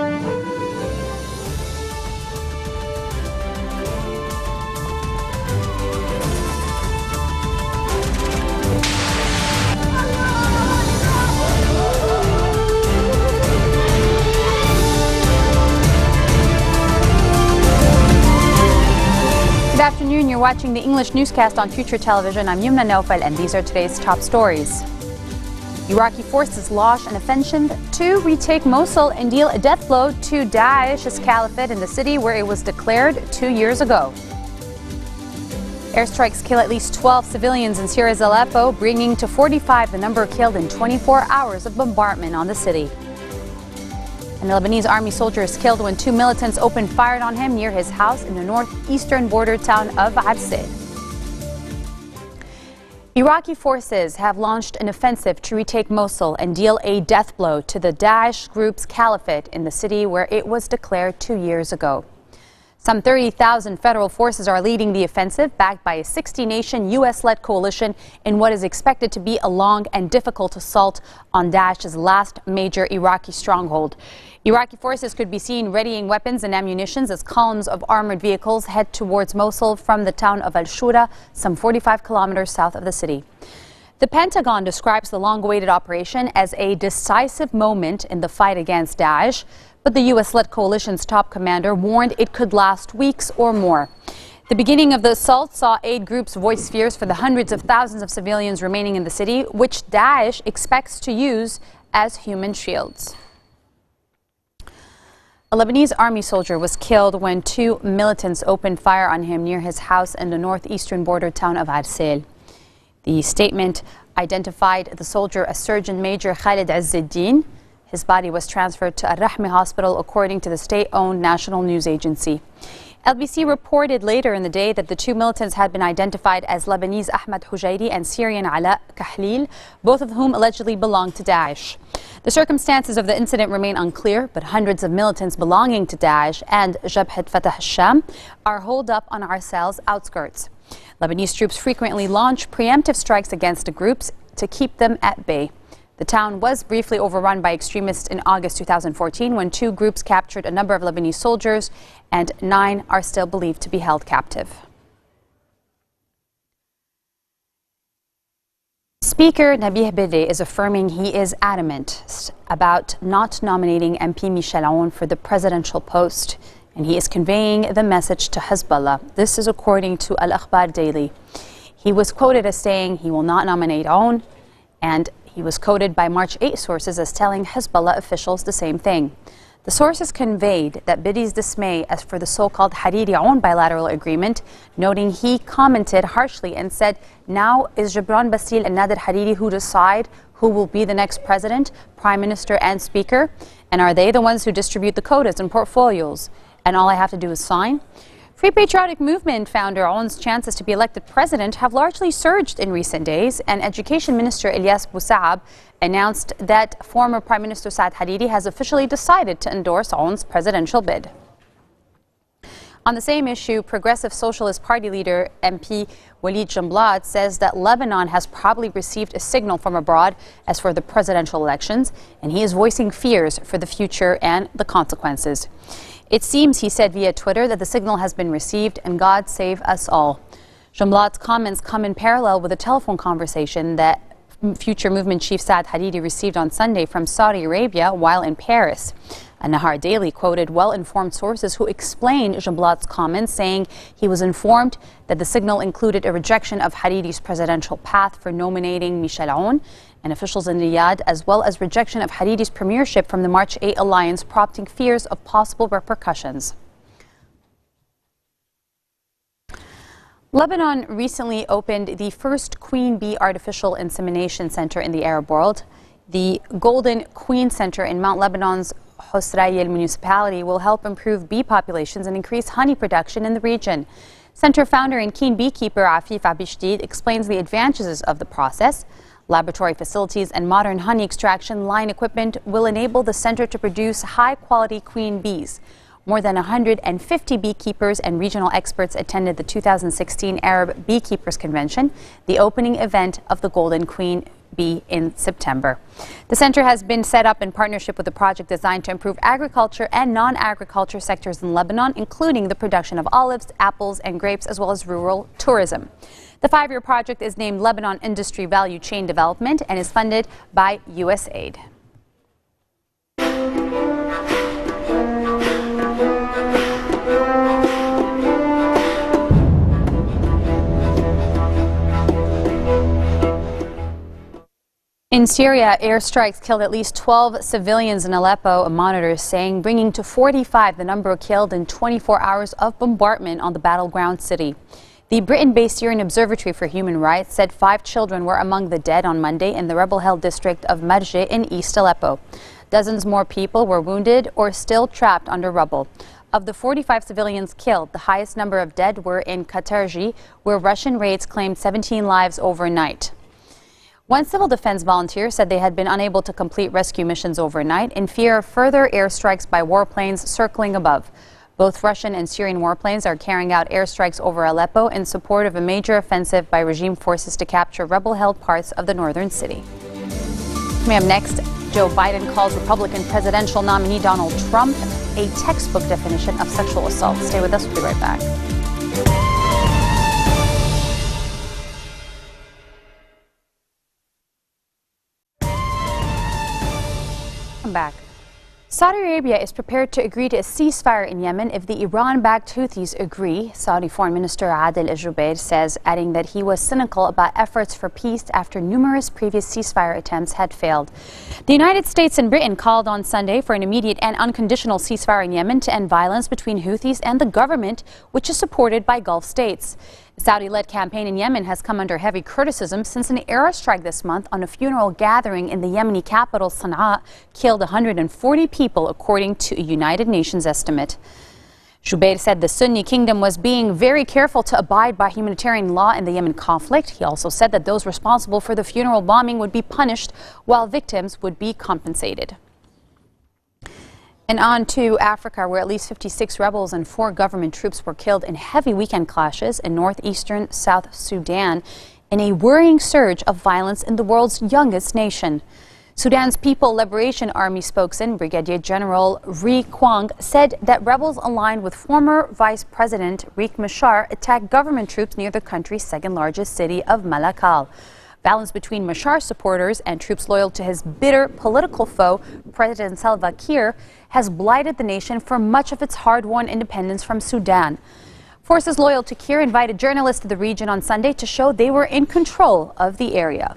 Good afternoon. You're watching the English newscast on Future Television. I'm Yumna Naufal, and these are today's top stories. Iraqi forces launch an offensive to retake Mosul and deal a death blow to Daesh's caliphate in the city where it was declared 2 years ago. Airstrikes kill at least 12 civilians in Syria's Aleppo, bringing to 45 the number killed in 24 hours of bombardment on the city. And the Lebanese army soldier is killed when two militants opened fire on him near his house in the northeastern border town of Absel. Iraqi forces have launched an offensive to retake Mosul and deal a death blow to the Daesh group's caliphate in the city where it was declared 2 years ago. Some 30,000 federal forces are leading the offensive, backed by a 60-nation U.S.-led coalition in what is expected to be a long and difficult assault on Daesh's last major Iraqi stronghold. Iraqi forces could be seen readying weapons and ammunition as columns of armored vehicles head towards Mosul from the town of Al-Shura, some 45 kilometers south of the city. The Pentagon describes the long-awaited operation as a decisive moment in the fight against Daesh, but the U.S.-led coalition's top commander warned it could last weeks or more. The beginning of the assault saw aid groups voice fears for the hundreds of thousands of civilians remaining in the city, which Daesh expects to use as human shields. A Lebanese army soldier was killed when two militants opened fire on him near his house in the northeastern border town of Absel. The statement identified the soldier as Surgeon Major Khalid Azzeddin. His body was transferred to Al-Rahmi Hospital, according to the state-owned national news agency. LBC reported later in the day that the two militants had been identified as Lebanese Ahmed Hujairi and Syrian Ala Kahlil, both of whom allegedly belonged to Daesh. The circumstances of the incident remain unclear, but hundreds of militants belonging to Daesh and Jabhat Fatah al-Sham are holed up on Arsal's outskirts. Lebanese troops frequently launch preemptive strikes against the groups to keep them at bay. The town was briefly overrun by extremists in August 2014 when two groups captured a number of Lebanese soldiers, and 9 are still believed to be held captive. Speaker Nabih Berri is affirming he is adamant about not nominating MP Michel Aoun for the presidential post, and he is conveying the message to Hezbollah. This is according to Al-Akhbar Daily. He was quoted as saying he will not nominate Aoun, and he was quoted by March 8 sources as telling Hezbollah officials the same thing. The sources conveyed that Berri's dismay as for the so-called Hariri-Aoun bilateral agreement, noting he commented harshly and said, "Now is Gibran Bassil and Nader Hariri who decide who will be the next president, prime minister and speaker? And are they the ones who distribute the quotas and portfolios? And all I have to do is sign?" Free Patriotic Movement founder Aoun's chances to be elected president have largely surged in recent days, and Education Minister Ilyas Bousaab announced that former Prime Minister Saad Hariri has officially decided to endorse Aoun's presidential bid. On the same issue, Progressive Socialist Party leader MP Walid Jumblat says that Lebanon has probably received a signal from abroad as for the presidential elections, and he is voicing fears for the future and the consequences. "It seems," he said via Twitter, "that the signal has been received, and God save us all." Jumblat's comments come in parallel with a telephone conversation that Future Movement chief Saad Hariri received on Sunday from Saudi Arabia while in Paris. An-Nahar Daily quoted well-informed sources who explained Jumblat's comments, saying he was informed that the signal included a rejection of Hariri's presidential path for nominating Michel Aoun and officials in Riyadh, as well as rejection of Hariri's premiership from the March 8 alliance, prompting fears of possible repercussions. Lebanon recently opened the first Queen Bee Artificial Insemination Center in the Arab world. The Golden Queen Center in Mount Lebanon's Hosrayel municipality will help improve bee populations and increase honey production in the region. Center founder and keen beekeeper Afif Abishdid explains the advantages of the process. Laboratory facilities and modern honey extraction line equipment will enable the center to produce high-quality queen bees. More than 150 beekeepers and regional experts attended the 2016 Arab Beekeepers Convention, the opening event of the Golden Queen be in September. The center has been set up in partnership with a project designed to improve agriculture and non-agriculture sectors in Lebanon, including the production of olives, apples, and grapes, as well as rural tourism. The 5-year project is named Lebanon Industry Value Chain Development and is funded by USAID. In Syria, airstrikes killed at least 12 civilians in Aleppo, a monitor is saying, bringing to 45 the number killed in 24 hours of bombardment on the battleground city. The Britain-based Syrian Observatory for Human Rights said 5 children were among the dead on Monday in the rebel-held district of Marje in East Aleppo. Dozens more people were wounded or still trapped under rubble. Of the 45 civilians killed, the highest number of dead were in Katarji, where Russian raids claimed 17 lives overnight. One civil defense volunteer said they had been unable to complete rescue missions overnight in fear of further airstrikes by warplanes circling above. Both Russian and Syrian warplanes are carrying out airstrikes over Aleppo in support of a major offensive by regime forces to capture rebel-held parts of the northern city. Coming up next, Joe Biden calls Republican presidential nominee Donald Trump a textbook definition of sexual assault. Stay with us, we'll be right back. Back. Saudi Arabia is prepared to agree to a ceasefire in Yemen if the Iran-backed Houthis agree, Saudi Foreign Minister Adel al-Jubeir says, adding that he was cynical about efforts for peace after numerous previous ceasefire attempts had failed. The United States and Britain called on Sunday for an immediate and unconditional ceasefire in Yemen to end violence between Houthis and the government, which is supported by Gulf states. The Saudi-led campaign in Yemen has come under heavy criticism since an airstrike this month on a funeral gathering in the Yemeni capital Sana'a killed 140 people, according to a United Nations estimate. Jubeir said the Sunni kingdom was being very careful to abide by humanitarian law in the Yemen conflict. He also said that those responsible for the funeral bombing would be punished, while victims would be compensated. And on to Africa, where at least 56 rebels and 4 government troops were killed in heavy weekend clashes in northeastern South Sudan in a worrying surge of violence in the world's youngest nation. Sudan's People Liberation Army spokesman, Brigadier General Riek Kwang, said that rebels aligned with former Vice President Riek Machar attacked government troops near the country's second-largest city of Malakal. Balance between Machar supporters and troops loyal to his bitter political foe, President Salva Kiir, has blighted the nation for much of its hard-won independence from Sudan. Forces loyal to Kiir invited journalists to the region on Sunday to show they were in control of the area.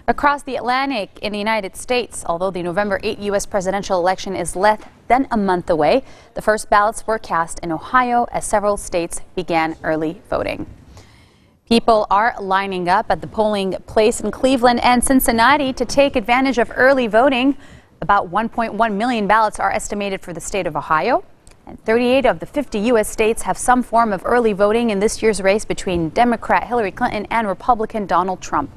Across the Atlantic in the United States, although the November 8 U.S. presidential election is less than a month away, the first ballots were cast in Ohio as several states began early voting. People are lining up at the polling place in Cleveland and Cincinnati to take advantage of early voting. About 1.1 million ballots are estimated for the state of Ohio. And 38 of the 50 U.S. states have some form of early voting in this year's race between Democrat Hillary Clinton and Republican Donald Trump.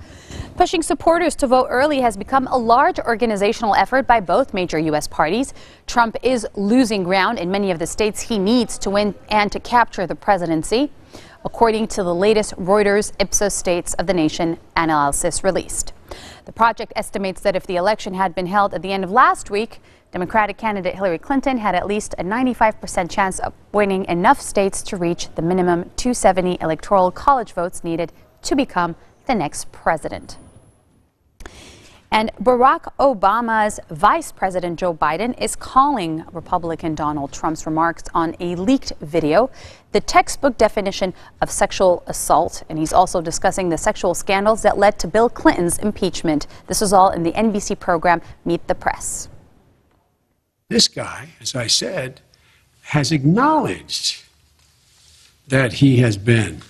Pushing supporters to vote early has become a large organizational effort by both major U.S. parties. Trump is losing ground in many of the states he needs to win and to capture the presidency, according to the latest Reuters Ipsos States of the Nation analysis released. The project estimates that if the election had been held at the end of last week, Democratic candidate Hillary Clinton had at least a 95% chance of winning enough states to reach the minimum 270 electoral college votes needed to become the next president. And Barack Obama's Vice President Joe Biden is calling Republican Donald Trump's remarks on a leaked video the textbook definition of sexual assault. And he's also discussing the sexual scandals that led to Bill Clinton's impeachment. This is all in the NBC program Meet the Press. This guy, as I said, has acknowledged that he has been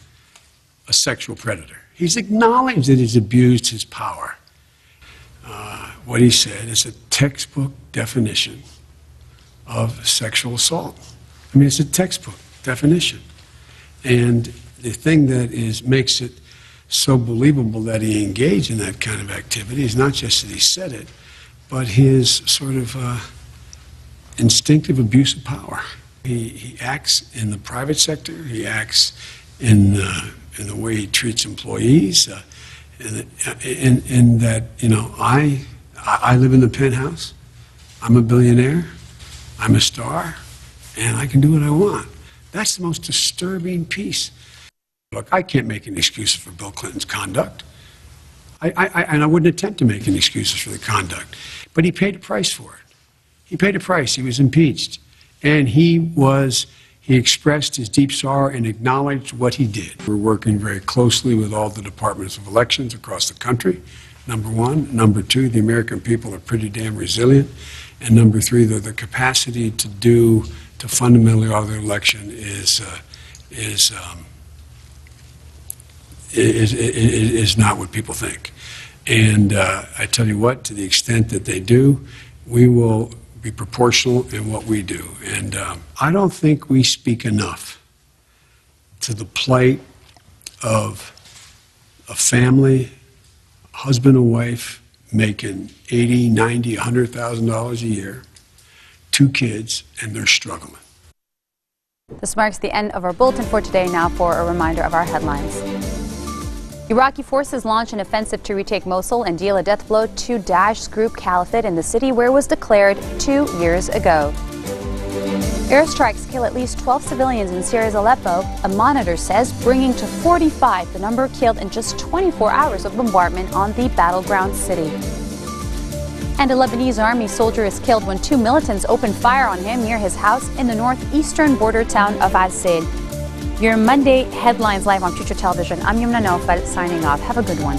a sexual predator. He's acknowledged that he's abused his power. What he said is a textbook definition of sexual assault. I mean, it's a textbook definition. And the thing that makes it so believable that he engaged in that kind of activity is not just that he said it, but his sort of instinctive abuse of power. He acts in the private sector. He acts in the way he treats employees. in that, I live in the penthouse. I'm a billionaire. I'm a star, and I can do what I want. That's the most disturbing piece. Look, I can't make any excuses for Bill Clinton's conduct. And I wouldn't attempt to make any excuses for the conduct. But he paid a price for it. He paid a price. He was impeached. And he expressed his deep sorrow and acknowledged what he did. We're working very closely with all the departments of elections across the country, number one. Number two, the American people are pretty damn resilient. And number three, the capacity to fundamentally alter the election is not what people think. And I tell you what, to the extent that they do, we will be proportional in what we do. And I don't think we speak enough to the plight of a family, husband and wife, making $80,000, $90,000, $100,000 a year, 2 kids, and they're struggling. This marks the end of our bulletin for today. Now for a reminder of our headlines. Iraqi forces launch an offensive to retake Mosul and deal a death blow to Daesh's group caliphate in the city where it was declared 2 years ago. Airstrikes kill at least 12 civilians in Syria's Aleppo, a monitor says, bringing to 45 the number killed in just 24 hours of bombardment on the battleground city. And a Lebanese army soldier is killed when 2 militants opened fire on him near his house in the northeastern border town of Al-Said. Your Monday headlines live on Future Television. I'm Yumna Naufal signing off. Have a good one.